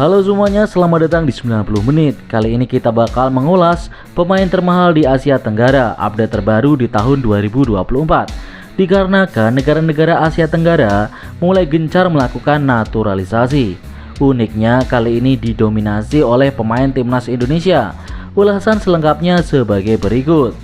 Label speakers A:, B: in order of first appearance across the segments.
A: Halo semuanya, selamat datang di 90 menit. Kali ini kita bakal mengulas pemain termahal di Asia Tenggara, update terbaru di tahun 2024. Dikarenakan negara-negara Asia Tenggara mulai gencar melakukan naturalisasi. Uniknya kali ini didominasi oleh pemain timnas Indonesia. Ulasan selengkapnya sebagai berikut.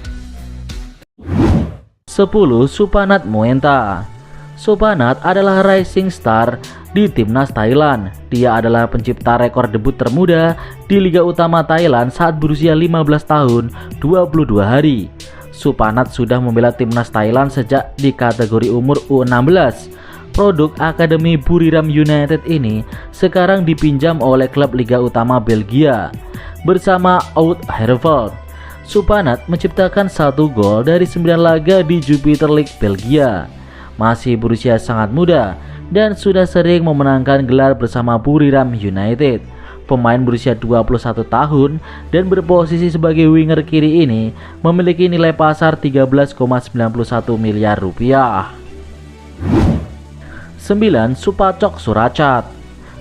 A: 10. Supanat Moenta. Supanat adalah rising star di timnas Thailand. Dia adalah pencipta rekor debut termuda di Liga Utama Thailand saat berusia 15 tahun 22 hari. Supanat sudah membela timnas Thailand sejak di kategori umur U16. Produk Akademi Buriram United ini sekarang dipinjam oleh klub Liga Utama Belgia bersama Oud Hervelt. Supanat menciptakan 1 gol dari 9 laga di Jupiler League Belgia. Masih berusia sangat muda dan sudah sering memenangkan gelar bersama Buriram United. Pemain berusia 21 tahun dan berposisi sebagai winger kiri ini memiliki nilai pasar 13,91 miliar rupiah. 9. Supacok Suracat.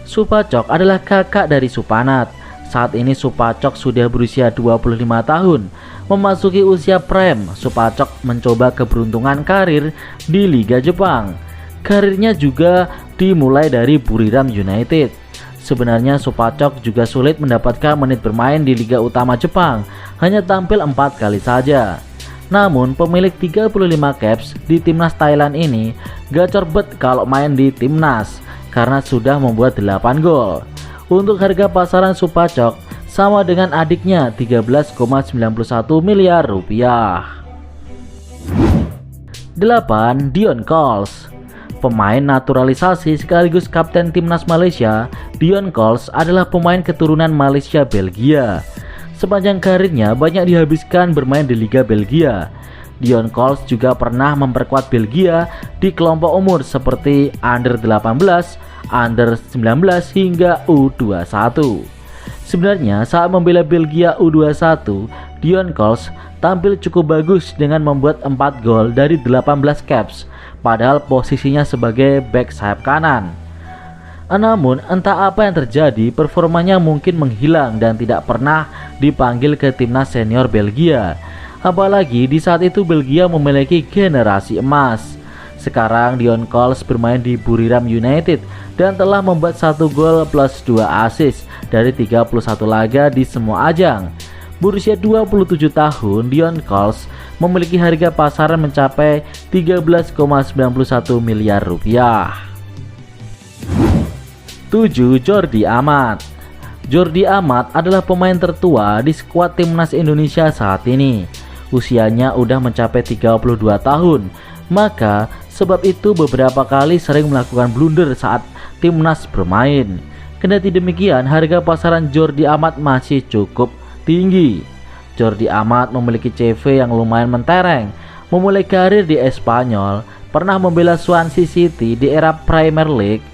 A: Supacok adalah kakak dari Supanat. Saat ini Supacok sudah berusia 25 tahun. Memasuki usia prime, Supacok mencoba keberuntungan karir di Liga Jepang. Karirnya juga dimulai dari Buriram United. Sebenarnya Supacok juga sulit mendapatkan menit bermain di Liga Utama Jepang, hanya tampil 4 kali saja. Namun pemilik 35 caps di timnas Thailand ini gacor bet kalau main di timnas karena sudah membuat 8 gol. Untuk harga pasaran Supacok sama dengan adiknya 13,91 miliar rupiah. 8. Dion Cols. Pemain naturalisasi sekaligus kapten timnas Malaysia, Dion Cols adalah pemain keturunan Malaysia Belgia. Sepanjang karirnya banyak dihabiskan bermain di Liga Belgia. Dion Cols juga pernah memperkuat Belgia di kelompok umur seperti under 18, under 19 hingga U21. Sebenarnya saat membela Belgia U21, Dion Cols tampil cukup bagus dengan membuat 4 gol dari 18 caps, padahal posisinya sebagai back sayap kanan. Namun entah apa yang terjadi, performanya mungkin menghilang dan tidak pernah dipanggil ke timnas senior Belgia. Apalagi di saat itu Belgia memiliki generasi emas. Sekarang Dion Cols bermain di Buriram United dan telah membuat 1 gol plus 2 assist dari 31 laga di semua ajang. Berusia 27 tahun, Dion Cols memiliki harga pasaran mencapai 13,91 miliar rupiah. 7. Jordi Amat. Jordi Amat adalah pemain tertua di skuad timnas Indonesia saat ini. Usianya udah mencapai 32 tahun. Maka sebab itu beberapa kali sering melakukan blunder saat timnas bermain. Kendati demikian, harga pasaran Jordi Amat masih cukup tinggi. Jordi Amat memiliki CV yang lumayan mentereng. Memulai karir di Espanyol, pernah membela Swansea City di era Premier League,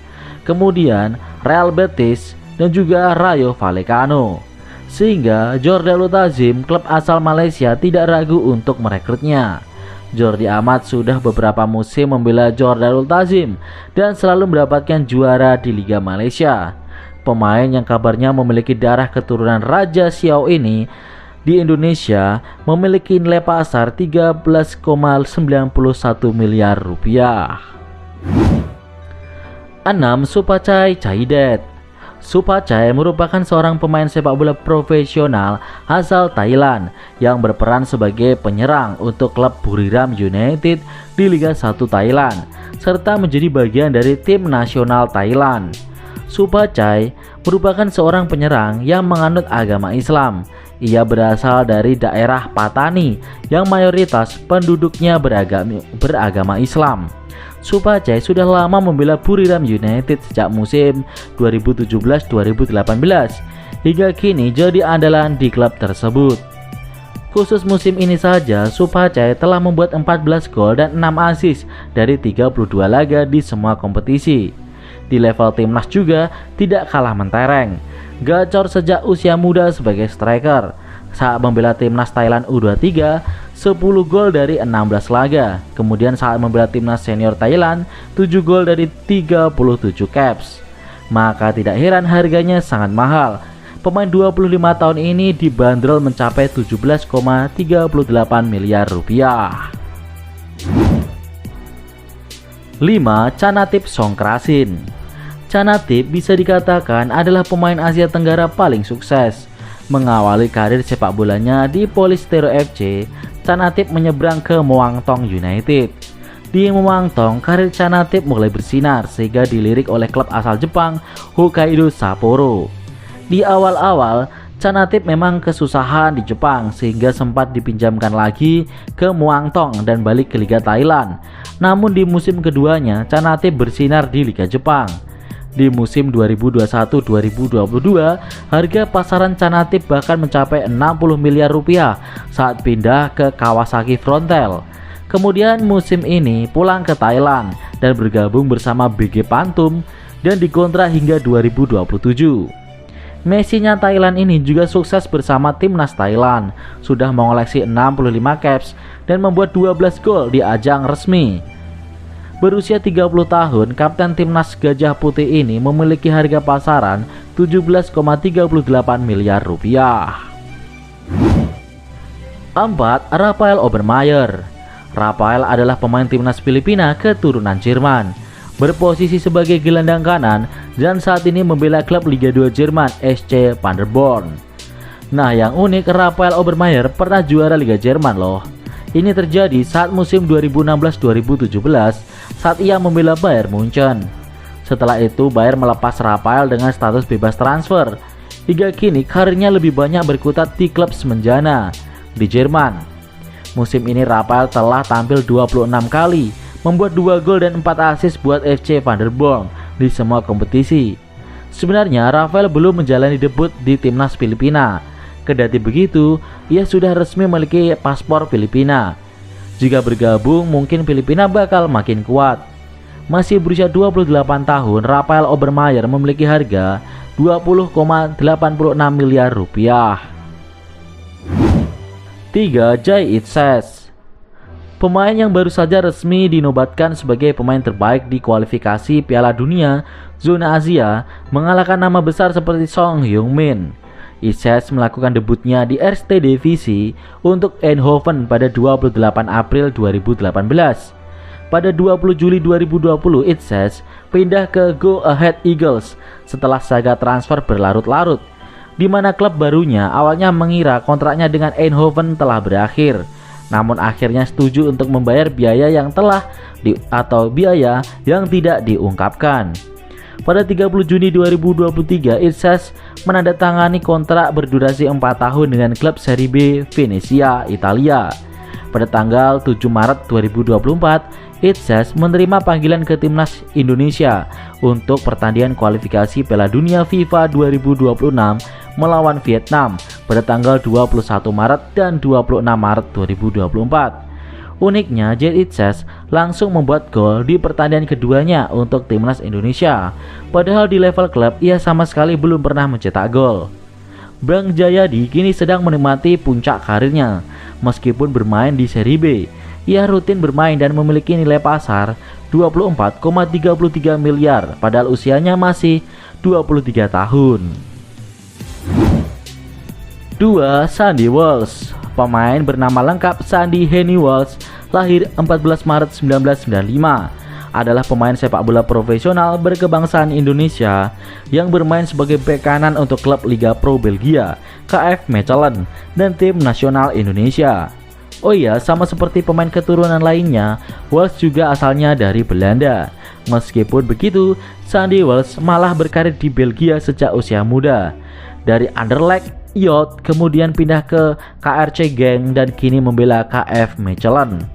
A: kemudian Real Betis dan juga Rayo Vallecano. Sehingga Jordal Tazim, klub asal Malaysia, tidak ragu untuk merekrutnya. Jordi Amat sudah beberapa musim membela Jordal Tazim dan selalu mendapatkan juara di Liga Malaysia. Pemain yang kabarnya memiliki darah keturunan Raja Siau ini di Indonesia memiliki nilai pasar 13,91 miliar rupiah. 6. Supachai Chaidet. Supachai merupakan seorang pemain sepak bola profesional asal Thailand yang berperan sebagai penyerang untuk klub Buriram United di Liga 1 Thailand serta menjadi bagian dari tim nasional Thailand. Supachai merupakan seorang penyerang yang menganut agama Islam. Ia berasal dari daerah Patani yang mayoritas penduduknya beragama Islam. Supachai sudah lama membela Buriram United sejak musim 2017-2018 hingga kini jadi andalan di klub tersebut. Khusus musim ini saja, Supachai telah membuat 14 gol dan 6 assist dari 32 laga di semua kompetisi. Di level timnas juga tidak kalah mentereng. Gacor sejak usia muda sebagai striker. Saat membela timnas Thailand U23, 10 gol dari 16 laga. Kemudian saat membela timnas senior Thailand, 7 gol dari 37 caps. maka tidak heran harganya sangat mahal. Pemain 25 tahun ini dibanderol mencapai 17,38 miliar rupiah. 5. Chanatip Songkrasin. Chanatip bisa dikatakan adalah pemain Asia Tenggara paling sukses. Mengawali karir sepak bolanya di Polystyrol FC, Chanatip menyeberang ke Muangthong United. Di Muangthong, karir Chanatip mulai bersinar sehingga dilirik oleh klub asal Jepang, Hokkaido Sapporo. Di awal-awal, Chanatip memang kesusahan di Jepang sehingga sempat dipinjamkan lagi ke Muangthong dan balik ke Liga Thailand. Namun di musim keduanya, Chanatip bersinar di Liga Jepang. Di musim 2021-2022, harga pasaran Chanatip bahkan mencapai 60 miliar rupiah saat pindah ke Kawasaki Frontale. Kemudian musim ini pulang ke Thailand dan bergabung bersama BG Pantum dan dikontrak hingga 2027. Messinya Thailand ini juga sukses bersama timnas Thailand, sudah mengoleksi 65 caps dan membuat 12 gol di ajang resmi. Berusia 30 tahun, kapten timnas Gajah Putih ini memiliki harga pasaran 17,38 miliar rupiah. 4. Rafael Obermaier. Rafael adalah pemain timnas Filipina keturunan Jerman. Berposisi sebagai gelandang kanan dan saat ini membela klub Liga 2 Jerman SC Paderborn. Nah, yang unik, Rafael Obermaier pernah juara Liga Jerman loh. Ini terjadi saat musim 2016-2017 saat ia membela Bayern Munchen. Setelah itu Bayern melepas Rafael dengan status bebas transfer. Hingga kini karirnya lebih banyak berkutat di klub semenjana di Jerman. Musim ini Rafael telah tampil 26 kali, membuat 2 gol dan 4 assist buat FC Paderborn di semua kompetisi. Sebenarnya Rafael belum menjalani debut di timnas Filipina. Kendati begitu, ia sudah resmi memiliki paspor Filipina. Jika bergabung, mungkin Filipina bakal makin kuat. Masih berusia 28 tahun, Rafael Obermaier memiliki harga 20,86 miliar rupiah. 3. Jay Itzes. Pemain yang baru saja resmi dinobatkan sebagai pemain terbaik di kualifikasi Piala Dunia Zona Asia mengalahkan nama besar seperti Song Heung-min. Itzes melakukan debutnya di Eerste Divisie untuk Eindhoven pada 28 April 2018. Pada 20 Juli 2020, Itzes pindah ke Go Ahead Eagles setelah saga transfer berlarut-larut, di mana klub barunya awalnya mengira kontraknya dengan Eindhoven telah berakhir. Namun akhirnya setuju untuk membayar biaya yang biaya yang tidak diungkapkan. Pada 30 Juni 2023, Itzes menandatangani kontrak berdurasi 4 tahun dengan klub Serie B Venezia, Italia. Pada tanggal 7 Maret 2024, Itzes menerima panggilan ke timnas Indonesia untuk pertandingan kualifikasi Piala Dunia FIFA 2026 melawan Vietnam pada tanggal 21 Maret dan 26 Maret 2024. Uniknya, Jay Itzes langsung membuat gol di pertandingan keduanya untuk timnas Indonesia. Padahal di level klub ia sama sekali belum pernah mencetak gol. Bang Jayadi kini sedang menikmati puncak karirnya. Meskipun bermain di Serie B, ia rutin bermain dan memiliki nilai pasar 24,33 miliar padahal usianya masih 23 tahun. 2. Sandy Walsh. Pemain bernama lengkap Sandy Henny Walsh, lahir 14 Maret 1995, adalah pemain sepak bola profesional berkebangsaan Indonesia yang bermain sebagai bek kanan untuk klub Liga Pro Belgia, KF Mechelen, dan tim nasional Indonesia. Oh iya, sama seperti pemain keturunan lainnya, Walsh juga asalnya dari Belanda. Meskipun begitu, Sandy Walsh malah berkarir di Belgia sejak usia muda. Dari Anderlecht, Yacht, kemudian pindah ke KRC Genk dan kini membela KF Mechelen.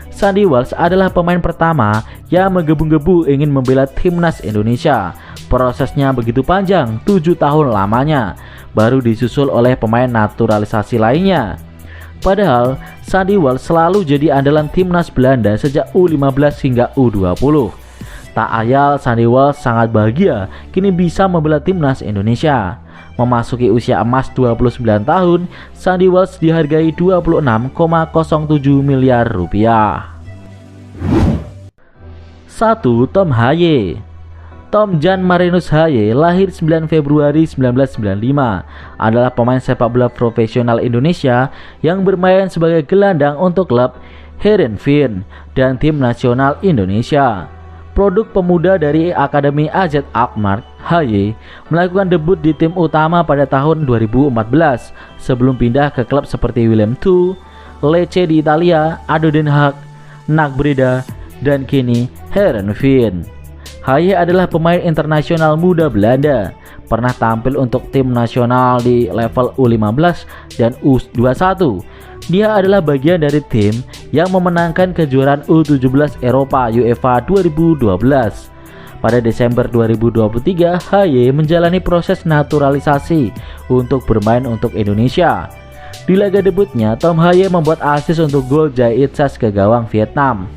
A: Sandy Walsh adalah pemain pertama yang menggebu-gebu ingin membela timnas Indonesia. Prosesnya begitu panjang, 7 tahun lamanya, baru disusul oleh pemain naturalisasi lainnya. Padahal Sandy Walsh selalu jadi andalan timnas Belanda sejak U15 hingga U20. Tak ayal Sandy Walsh sangat bahagia kini bisa membela timnas Indonesia. Memasuki usia emas 29 tahun, Sandy Walsh dihargai 26,07 miliar rupiah. 1. Tom Haye. Tom Jan Marinus Haye lahir 9 Februari 1995, adalah pemain sepak bola profesional Indonesia yang bermain sebagai gelandang untuk klub Heerenveen dan tim nasional Indonesia. Produk pemuda dari Akademi AZ Alkmaar, Haye melakukan debut di tim utama pada tahun 2014 sebelum pindah ke klub seperti Willem II, Lecce di Italia, ADO Den Haag, NAC Breda, dan kini Heerenveen. Haye adalah pemain internasional muda Belanda, pernah tampil untuk tim nasional di level U15 dan U21. Dia adalah bagian dari tim yang memenangkan kejuaraan U17 Eropa UEFA 2012. Pada Desember 2023, Haye menjalani proses naturalisasi untuk bermain untuk Indonesia. Di laga debutnya, Tom Haye membuat assist untuk gol Jae Itsas ke gawang Vietnam.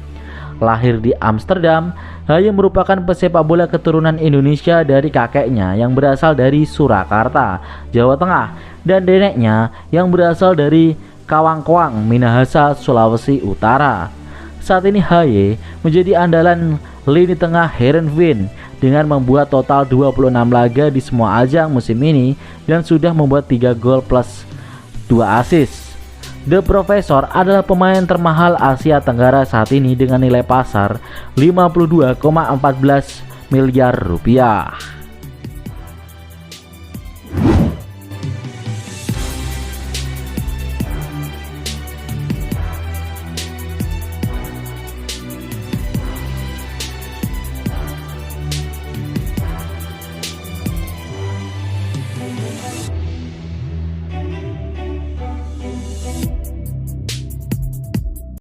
A: Lahir di Amsterdam, Haye merupakan pesepak bola keturunan Indonesia dari kakeknya yang berasal dari Surakarta, Jawa Tengah, dan neneknya yang berasal dari Kawangkoang, Minahasa, Sulawesi Utara. Saat ini Haye menjadi andalan lini tengah Heerenveen dengan membuat total 26 laga di semua ajang musim ini dan sudah membuat 3 gol plus 2 assist. The Professor adalah pemain termahal Asia Tenggara saat ini dengan nilai pasar 52,14 miliar rupiah.